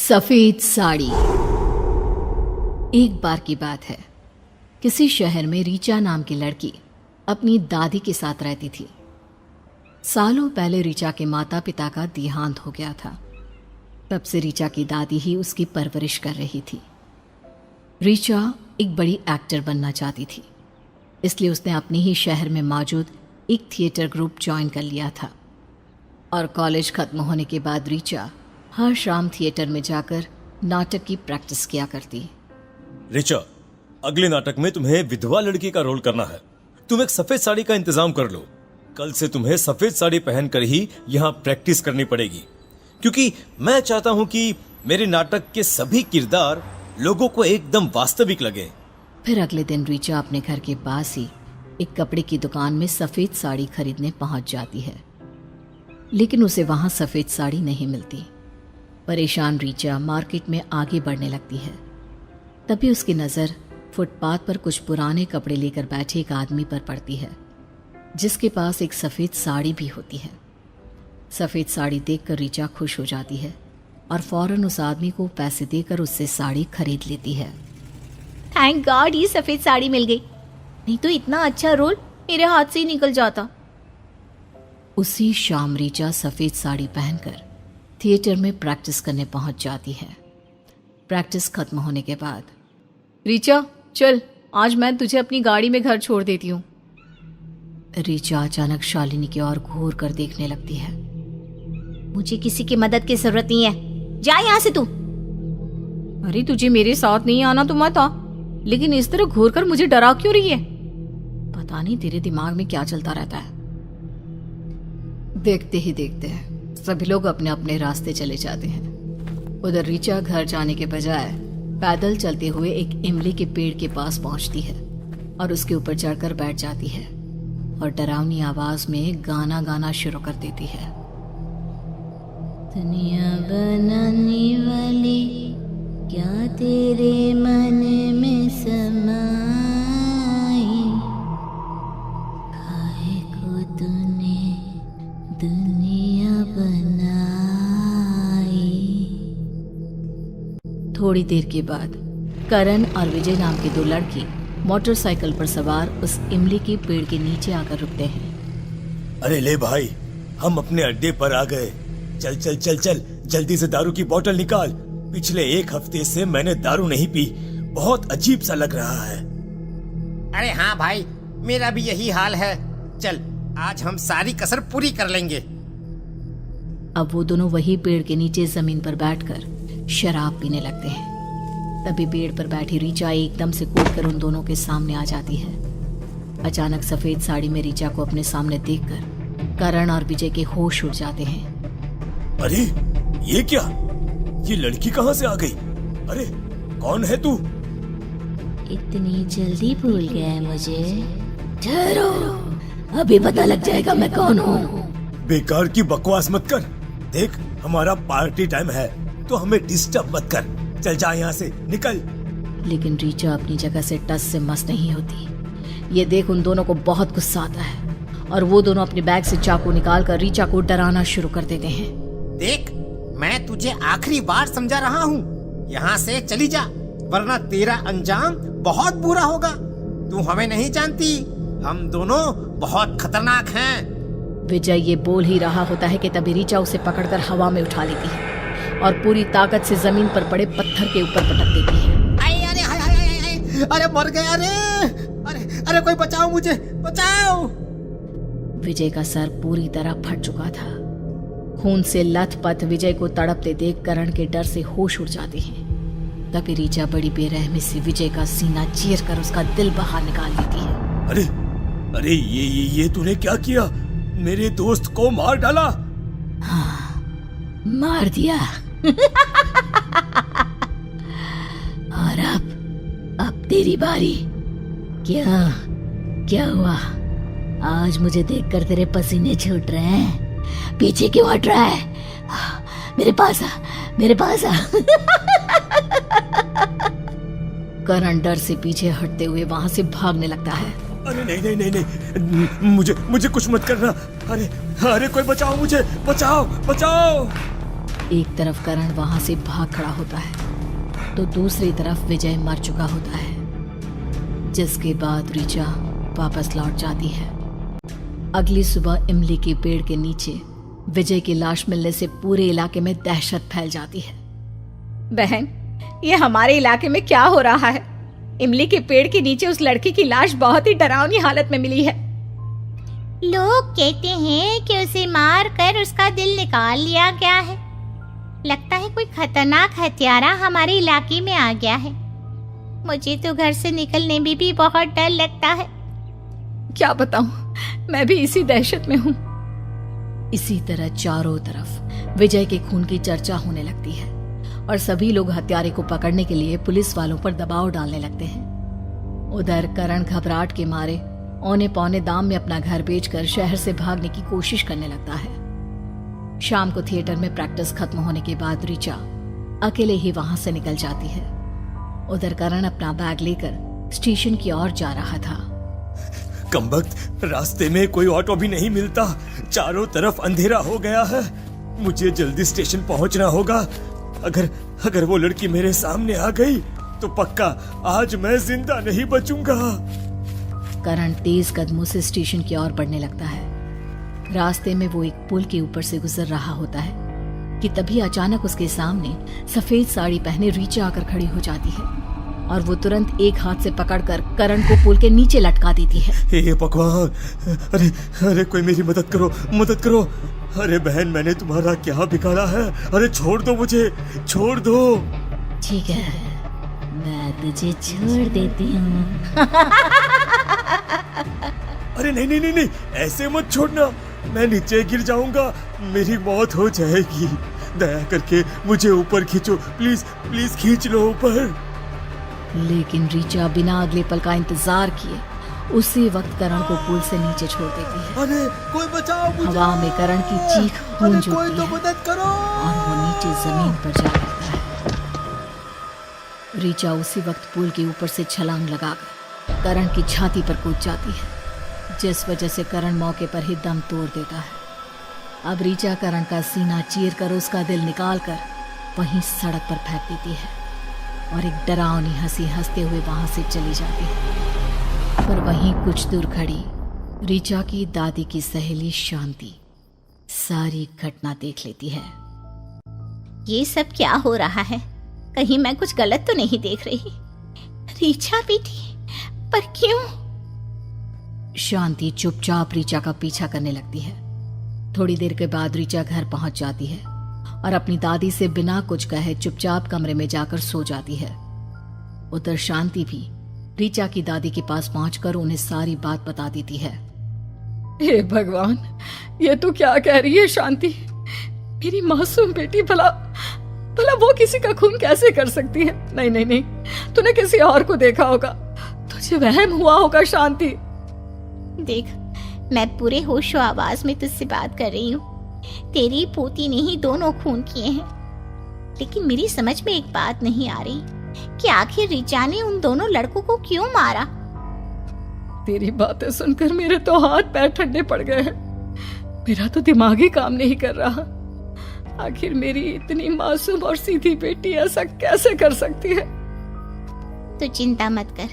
सफेद साड़ी। एक बार की बात है, किसी शहर में रीचा नाम की लड़की अपनी दादी के साथ रहती थी। सालों पहले रीचा के माता पिता का देहांत हो गया था। तब से रीचा की दादी ही उसकी परवरिश कर रही थी। रीचा एक बड़ी एक्टर बनना चाहती थी, इसलिए उसने अपने ही शहर में मौजूद एक थिएटर ग्रुप ज्वाइन कर लिया था। और कॉलेज खत्म होने के बाद रीचा हर शाम थिएटर में जाकर नाटक की प्रैक्टिस किया करती। रीचा, अगले नाटक में तुम्हें विधवा लड़की का रोल करना है। तुम एक सफेद साड़ी का इंतजाम कर लो। कल से तुम्हें सफेद साड़ी पहनकर ही यहाँ प्रैक्टिस करनी पड़ेगी, क्योंकि मैं चाहता हूँ कि मेरे नाटक के सभी किरदार लोगों को एकदम वास्तविक लगे। फिर अगले दिन रीचा अपने घर के पास ही एक कपड़े की दुकान में सफेद साड़ी खरीदने पहुंच जाती है, लेकिन उसे वहां सफेद साड़ी नहीं मिलती। परेशान रीचा मार्केट में आगे बढ़ने लगती है। तभी उसकी नज़र फुटपाथ पर कुछ पुराने कपड़े लेकर बैठे एक आदमी पर पड़ती है, जिसके पास एक सफ़ेद साड़ी भी होती है। सफ़ेद साड़ी देखकर रीचा खुश हो जाती है और फौरन उस आदमी को पैसे देकर उससे साड़ी खरीद लेती है। थैंक गॉड ये सफेद साड़ी मिल गई, नहीं तो इतना अच्छा रोल मेरे हाथ से ही निकल जाता। उसी शाम रीचा सफ़ेद साड़ी पहनकर थिएटर में प्रैक्टिस करने पहुंच जाती है। प्रैक्टिस खत्म होने के बाद, रीचा चल, आज मैं तुझे अपनी गाड़ी में घर छोड़ देती हूँ। रीचा अचानक शालिनी की ओर घूर कर देखने लगती है। मुझे किसी की मदद की जरूरत नहीं है, जा यहाँ से तू। अरे तुझे मेरे साथ नहीं आना तो मत आ, लेकिन इस तरह घूर कर मुझे डरा क्यों रही है? पता नहीं तेरे दिमाग में क्या चलता रहता है। देखते ही देखते सभी लोग अपने अपने रास्ते चले जाते हैं। उधर रीचा घर जाने के बजाय पैदल चलते हुए एक इमली के पेड़ के पास पहुंचती है और उसके ऊपर चढ़कर बैठ जाती है और डरावनी आवाज में गाना गाना शुरू कर देती है। दुनिया बनाने वाली क्या तेरे मन में समाई, काहे को तूने दुनिया बनाई। थोड़ी देर के बाद करण और विजय नाम के दो लड़के मोटरसाइकिल पर सवार उस इमली के पेड़ के नीचे आकर रुकते हैं। अरे ले भाई, हम अपने अड्डे पर आ गए। चल चल चल चल, जल्दी से दारू की बोतल निकाल। पिछले एक हफ्ते से मैंने दारू नहीं पी, बहुत अजीब सा लग रहा है। अरे हाँ भाई, मेरा भी यही हाल है। चल, आज हम सारी कसर पूरी कर लेंगे। अब वो दोनों वही पेड़ के नीचे जमीन पर बैठकर शराब पीने लगते हैं। तभी पेड़ पर बैठी रीचा एकदम से कूदकर उन दोनों के सामने आ जाती है। अचानक सफेद साड़ी में रीचा को अपने सामने देखकर करण और विजय के होश उड़ जाते हैं। अरे ये क्या, ये लड़की कहाँ से आ गई? अरे कौन है तू? इतनी जल्दी भूल गया है मुझे? ठहरो, अभी पता लग जाएगा मैं कौन हूँ। बेकार की बकवास मत कर। देख, हमारा पार्टी टाइम है, तो हमें डिस्टर्ब मत कर। चल जा यहाँ से, निकल। लेकिन रीचा अपनी जगह से टस से मस नहीं होती। ये देख उन दोनों को बहुत गुस्सा आता है और वो दोनों अपने बैग से चाकू निकालकर रीचा को डराना शुरू कर देते हैं। देख, मैं तुझे आखिरी बार समझा रहा हूँ, यहाँ से चली जा, वरना तेरा अंजाम बहुत बुरा होगा। तू हमें नहीं जानती, हम दोनों बहुत खतरनाक हैं। विजय ये बोल ही रहा होता है कि तभी रीचा उसे पकड़कर हवा में उठा लेती है और पूरी ताकत से जमीन पर पड़े पत्थर के ऊपर पटक देती है। अरे हाय हाय हाय हाय, अरे मर गया। अरे अरे कोई बचाओ, मुझे बचाओ। विजय का सर पूरी तरह फट चुका था। खून से लथपथ विजय को तड़पते देख करण के डर से होश उड़ जाते हैं। तभी रीचा बड़ी बेरहमी से विजय का सीना चीर कर उसका दिल बाहर निकाल लेती है। अरे अरे ये तूने क्या किया? मेरे दोस्त को मार डाला। हाँ, मार दिया। और अब तेरी बारी। क्या हुआ? आज मुझे देखकर तेरे पसीने छूट रहे हैं? पीछे क्यों हट रहा है? मेरे पास आ। करण डर से पीछे हटते हुए वहां से भागने लगता है। अरे नहीं, मुझे कुछ मत करना। अरे कोई बचाओ, मुझे बचाओ। एक तरफ करण वहां से भाग खड़ा होता है तो दूसरी तरफ विजय मर चुका होता है, जिसके बाद ऋचा वापस लौट जाती है। अगली सुबह इमली के पेड़ के नीचे विजय की लाश मिलने से पूरे इलाके में दहशत फैल जाती है। बहन, ये हमारे इलाके में क्या हो रहा है? इमली के पेड़ के नीचे उस लड़की की लाश बहुत ही डरावनी हालत में मिली है। लोग कहते हैं कि उसे मार कर उसका दिल निकाल लिया गया है। लगता है कोई खतरनाक हत्यारा हमारे इलाके में आ गया है। मुझे तो घर से निकलने में भी बहुत डर लगता है। क्या बताऊं, मैं भी इसी दहशत में हूँ। इसी तरह चारों तरफ विजय के खून की चर्चा होने लगती है और सभी लोग हत्यारे को पकड़ने के लिए पुलिस वालों पर दबाव डालने लगते हैं। उधर करण घबराहट के मारे औने पौने दाम में अपना घर बेचकर शहर से भागने की कोशिश करने लगता है। शाम को थिएटर में प्रैक्टिस खत्म होने के बाद ऋचा अकेले ही वहां से निकल जाती है। उधर करण अपना बैग लेकर स्टेशन की ओर जा रहा था। कमबख्त, रास्ते में कोई ऑटो भी नहीं मिलता, चारों तरफ अंधेरा हो गया है। मुझे जल्दी स्टेशन पहुंचना होगा। अगर वो लड़की मेरे सामने आ गई तो पक्का आज मैं जिंदा नहीं बचूंगा। करण तेज कदमों से स्टेशन की ओर बढ़ने लगता है। रास्ते में वो एक पुल के ऊपर से गुजर रहा होता है कि तभी अचानक उसके सामने सफेद साड़ी पहने ऋचा आकर खड़ी हो जाती है और वो तुरंत एक हाथ से पकड़कर करण को पुल के नीचे लटका देती है। हे भगवान, अरे कोई मेरी मदद करो। अरे बहन, मैंने तुम्हारा क्या बिगाड़ा है? अरे छोड़ दो मुझे, छोड़ दो। ठीक है, मैं तुझे छोड़ देती हूँ। अरे नहीं, ऐसे मत छोड़ना, मैं नीचे गिर जाऊंगा, मेरी मौत हो जाएगी। दया करके मुझे ऊपर खींचो, प्लीज खींच लो ऊपर। लेकिन ऋचा बिना अगले पल का इंतजार किए उसी वक्त करण को पुल से नीचे छोड़ देती है। अरे कोई बचाओ मुझे। हवा में करण की चीख गूंज कोई उठती तो है मदद करो। और वो नीचे जमीन पर जा गिरता है। ऋचा उसी वक्त पुल के ऊपर से छलांग लगाकर करण की छाती पर कूद जाती है, जिस वजह से करण मौके पर ही दम तोड़ देता है। अब ऋचा करण का सीना चीर कर उसका दिल निकाल कर वहीं सड़क पर फेंक देती है और एक डरावनी हंसी हंसते हुए वहां से चली जाती है। पर वहीं कुछ दूर खड़ी ऋचा की दादी की सहेली शांति सारी घटना देख लेती है। ये सब क्या हो रहा है? कहीं मैं कुछ गलत तो नहीं देख रही? ऋचा बेटी, पर क्यों? शांति चुपचाप ऋचा का पीछा करने लगती है। थोड़ी देर के बाद ऋचा घर पहुंच जाती है और अपनी दादी से बिना कुछ कहे चुपचाप कमरे में जाकर सो जाती है। उधर शांति भी ऋचा की दादी के पास पहुंचकर उन्हें सारी बात बता देती है। हे भगवान, ये तू क्या कह रही है शांति? मेरी मासूम बेटी भला वो किसी का खून कैसे कर सकती है? नहीं, तूने किसी और को देखा होगा, तुझे वहम हुआ होगा शांति। देख, मैं पूरे होशो आवाज में तुझसे बात कर रही हूँ। तेरी पोती ने ही दोनों खून किए हैं, लेकिन मेरी समझ में एक बात नहीं आ रही कि आखिर ऋचा ने उन दोनों लड़कों को क्यों मारा। तेरी बातें सुनकर मेरे तो हाथ पैर ठंडे पड़ गए हैं। मेरा तो दिमाग ही काम नहीं कर रहा। आखिर मेरी इतनी मासूम और सीधी बेटी ऐसा कैसे कर सकती है? तो चिंता मत कर,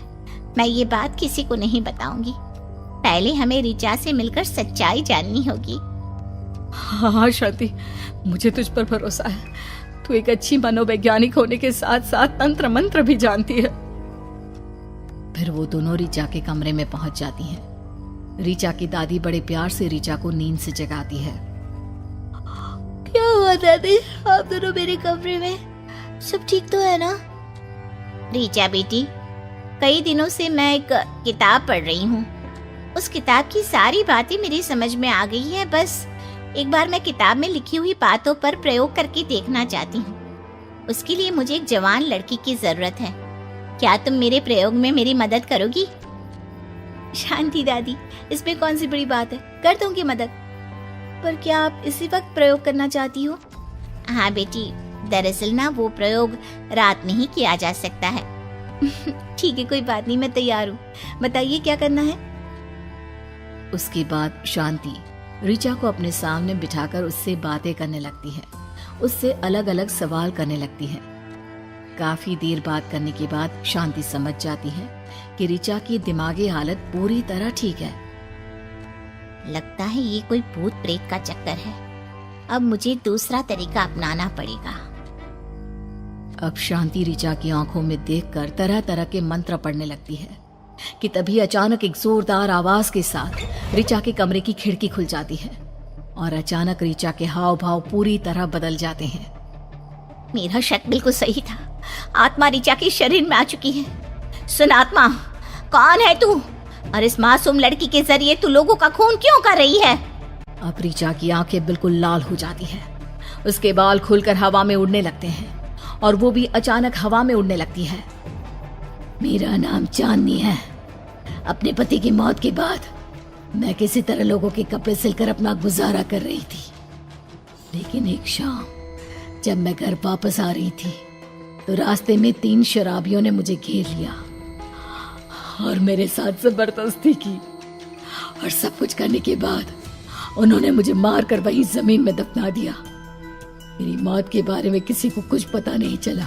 मैं ये बात किसी को नहीं बताऊंगी। पहले हमें ऋचा से मिलकर सच्चाई जाननी होगी। हाँ शांति, मुझे तुझ पर भरोसा है। तू एक अच्छी मनोवैज्ञानिक होने के साथ साथ तंत्र मंत्र भी जानती है। फिर वो दोनों ऋचा के कमरे में पहुंच जाती हैं। ऋचा की दादी बड़े प्यार से ऋचा को नींद से जगाती है। क्या हुआ दादी, आप दोनों मेरे कमरे में? सब ठीक तो है ना? ऋचा बेटी, कई दिनों से मैं एक किताब पढ़ रही हूँ। उस किताब की सारी बातें मेरी समझ में आ गई है। बस एक बार मैं किताब में लिखी हुई बातों पर प्रयोग करके देखना चाहती हूँ। उसके लिए मुझे एक जवान लड़की की जरूरत है। क्या तुम मेरे प्रयोग में मेरी मदद करोगी? शांति दादी, इसमें कौन सी बड़ी बात है, कर दूंगी मदद। पर क्या आप इसी वक्त प्रयोग करना चाहती हो? हाँ बेटी, दरअसल ना वो प्रयोग रात में ही किया जा सकता है। ठीक है, कोई बात नहीं, मैं तैयार हूँ। बताइए क्या करना है। उसके बाद शांति ऋचा को अपने सामने बिठाकर उससे बातें करने लगती है उससे अलग अलग सवाल करने लगती है। काफी देर बात करने के बाद शांति समझ जाती है कि ऋचा की दिमागी हालत पूरी तरह ठीक है। लगता है ये कोई भूत प्रेत का चक्कर है। अब मुझे दूसरा तरीका अपनाना पड़ेगा। अब शांति ऋचा की आंखों में देखकर तरह तरह के मंत्र पढ़ने लगती है कि तभी अचानक एक जोरदार आवाज के साथ ऋचा के कमरे की खिड़की खुल जाती है और अचानक ऋचा के हाव भाव पूरी तरह बदल जाते हैं। मेरा शक बिल्कुल सही था। आत्मा ऋचा के शरीर में आ चुकी है। सुन आत्मा, कौन है तू और इस मासूम लड़की के जरिए तू लोगों का खून क्यों कर रही है? अब ऋचा की आंखें बिल्कुल लाल हो जाती हैं। उसके बाल खुलकर हवा में उड़ने लगते हैं और वो भी अचानक हवा में उड़ने लगती है। मेरा नाम चांदनी है। अपने पति की मौत के बाद मैं किसी तरह लोगों के कपड़े सिलकर अपना गुजारा कर रही थी, लेकिन एक शाम जब मैं घर वापस आ रही थी तो रास्ते में 3 शराबियों ने मुझे घेर लिया और मेरे साथ जबरदस्ती की और सब कुछ करने के बाद उन्होंने मुझे मारकर वहीं जमीन में दफना दिया। मेरी मौत के बारे में किसी को कुछ पता नहीं चला।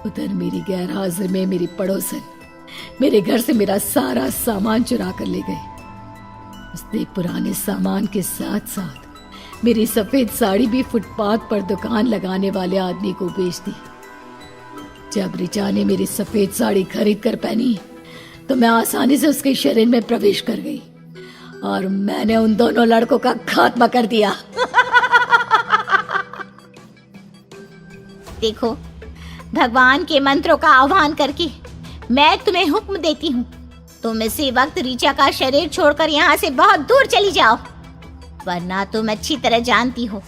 उधर मेरी गैर हाजिर में मेरी पड़ोसन मेरे घर से मेरा सारा सामान चुरा कर ले गए। उसने पुराने सामान के साथ साथ मेरी सफेद साड़ी भी फुटपाथ पर दुकान लगाने वाले आदमी को बेच दी। जब ऋचा ने मेरी सफेद साड़ी खरीद कर पहनी तो मैं आसानी से उसके शरीर में प्रवेश कर गई और मैंने उन दोनों लड़कों का खात्मा कर दिया। देखो, भगवान के मंत्रों का आह्वान करके मैं तुम्हें हुक्म देती हूँ, तुम इसी वक्त ऋचा का शरीर छोड़कर यहाँ से बहुत दूर चली जाओ, वरना तुम अच्छी तरह जानती हो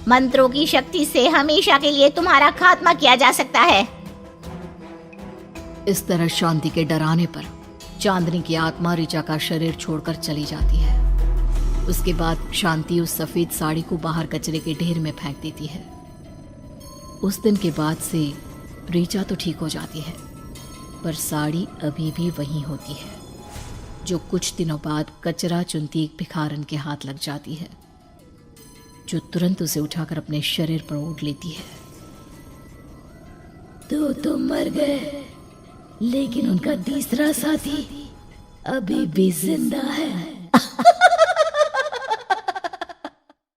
मंत्रों की शक्ति से हमेशा के लिए तुम्हारा खात्मा किया जा सकता है। इस तरह शांति के डराने पर चांदनी की आत्मा ऋचा का शरीर छोड़कर चली जाती है। उसके बाद शांति उस सफेद साड़ी को बाहर कचरे के ढेर में फेंक देती है। उस दिन के बाद से ऋचा तो ठीक हो जाती है, पर साड़ी अभी भी वहीं होती है, जो कुछ दिनों बाद कचरा चुनती एक भिखारन के हाथ लग जाती है, जो तुरंत उसे उठाकर अपने शरीर पर ओढ़ लेती है। तो मर गए, लेकिन उनका तीसरा साथी अभी भी जिंदा है।